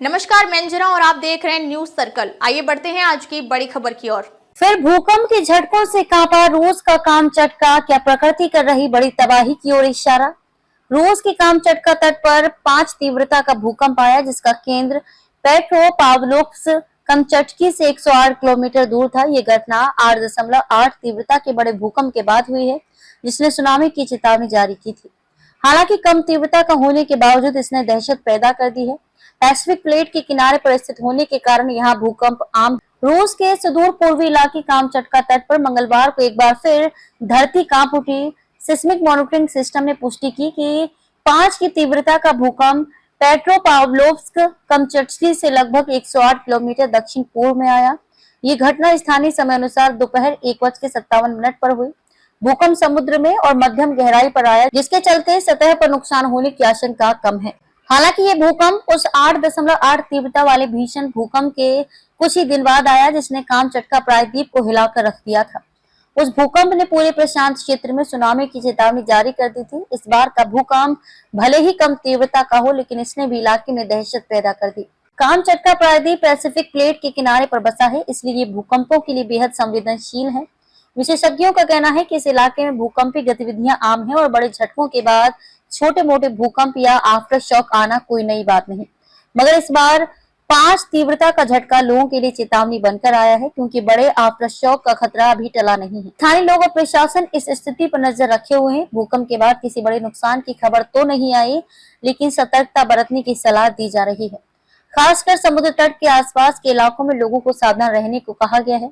नमस्कार, मैं अंजना और आप देख रहे हैं न्यूज सर्कल। आइए बढ़ते हैं आज की बड़ी खबर की ओर। फिर भूकंप के झटकों से कांपा रूस का कामचटका, क्या प्रकृति कर रही बड़ी तबाही की ओर इशारा। रूस के कामचटका तट पर 5 तीव्रता का भूकंप आया, जिसका केंद्र पेट्रोपाव्लोव्स्क कमचटकी से 108 किलोमीटर दूर था। ये घटना 8.8 तीव्रता के बड़े भूकंप के बाद हुई है, जिसने सुनामी की चेतावनी जारी की थी। हालांकि कम तीव्रता का होने के बावजूद इसने दहशत पैदा कर दी है। पैसिफिक प्लेट के किनारे पर स्थित होने के कारण यहाँ भूकंप आम। रूस के सुदूर पूर्वी इलाके कामचटका तट पर मंगलवार को एक बार फिर धरती कांप उठी। सिस्मिक मॉनिटरिंग सिस्टम ने पुष्टि की कि 5 की तीव्रता का भूकंप पेट्रोपाव्लोव्स्क कमचटकी से लगभग 108 किलोमीटर दक्षिण पूर्व में आया। ये घटना स्थानीय समय अनुसार दोपहर 1:57 पर हुई। भूकंप समुद्र में और मध्यम गहराई पर आया, जिसके चलते सतह पर नुकसान होने की आशंका कम है। हालांकि ये भूकंप उस 8.8 तीव्रता वाले भीषण भूकंप के कुछ ही दिन बाद आया, जिसने कामचटका प्रायद्वीप को हिलाकर रख दिया था। उस भूकंप ने पूरे प्रशांत क्षेत्र में सुनामी की चेतावनी जारी कर दी थी। इस बार का भूकंप भले ही कम तीव्रता का हो, लेकिन इसने भी इलाके में दहशत पैदा कर दी। कामचटका प्रायद्वीप पैसिफिक प्लेट के किनारे पर बसा है, इसलिए ये भूकंपों के लिए बेहद संवेदनशील है। विशेषज्ञों का कहना है कि इस इलाके में भूकंपीय गतिविधियां आम है और बड़े झटकों के बाद छोटे मोटे भूकंप या आफ्टर शॉक आना कोई नई बात नहीं। मगर इस बार 5 तीव्रता का झटका लोगों के लिए चेतावनी बनकर आया है, क्योंकि बड़े आफ्टर शॉक का खतरा अभी टला नहीं है। स्थानीय लोग और प्रशासन इस स्थिति पर नजर रखे हुए हैं। भूकंप के बाद किसी बड़े नुकसान की खबर तो नहीं आई, लेकिन सतर्कता बरतने की सलाह दी जा रही है। खासकर समुद्र तट के आसपास के इलाकों में लोगों को सावधान रहने को कहा गया है।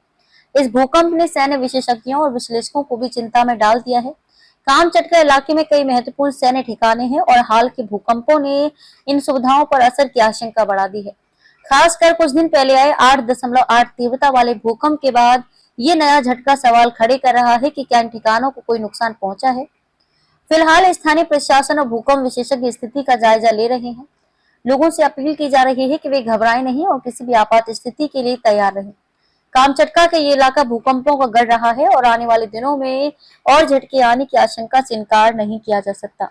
इस भूकंप ने सैन्य विशेषज्ञों और विश्लेषकों को भी चिंता में डाल दिया है। कामचटका इलाके में कई महत्वपूर्ण सैन्य ठिकाने हैं और हाल के भूकंपों ने इन सुविधाओं पर असर की आशंका बढ़ा दी है। खासकर कुछ दिन पहले आए 8.8 तीव्रता वाले भूकंप के बाद ये नया झटका सवाल खड़े कर रहा है कि क्या इन ठिकानों को कोई नुकसान पहुंचा है। फिलहाल स्थानीय प्रशासन और भूकंप विशेषज्ञ स्थिति का जायजा ले रहे हैं। लोगों से अपील की जा रही है कि वे घबराएं नहीं और किसी भी आपात स्थिति के लिए तैयार रहें। कामचटका का ये इलाका भूकंपों का गढ़ रहा है और आने वाले दिनों में और झटके आने की आशंका से इनकार नहीं किया जा सकता।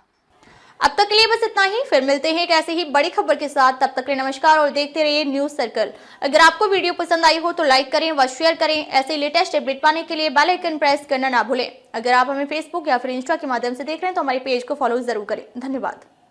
अब तक के लिए बस इतना ही। फिर मिलते हैं एक ऐसी ही बड़ी खबर के साथ। तब तक के लिए नमस्कार और देखते रहिए न्यूज सर्कल। अगर आपको वीडियो पसंद आई हो तो लाइक करें व शेयर करें। ऐसे लेटेस्ट अपडेट पाने के लिए बेल आइकन प्रेस करना ना भूलें। अगर आप हमें फेसबुक या फिर इंस्टा के माध्यम से देख रहे हैं तो हमारे पेज को फॉलो जरूर करें। धन्यवाद।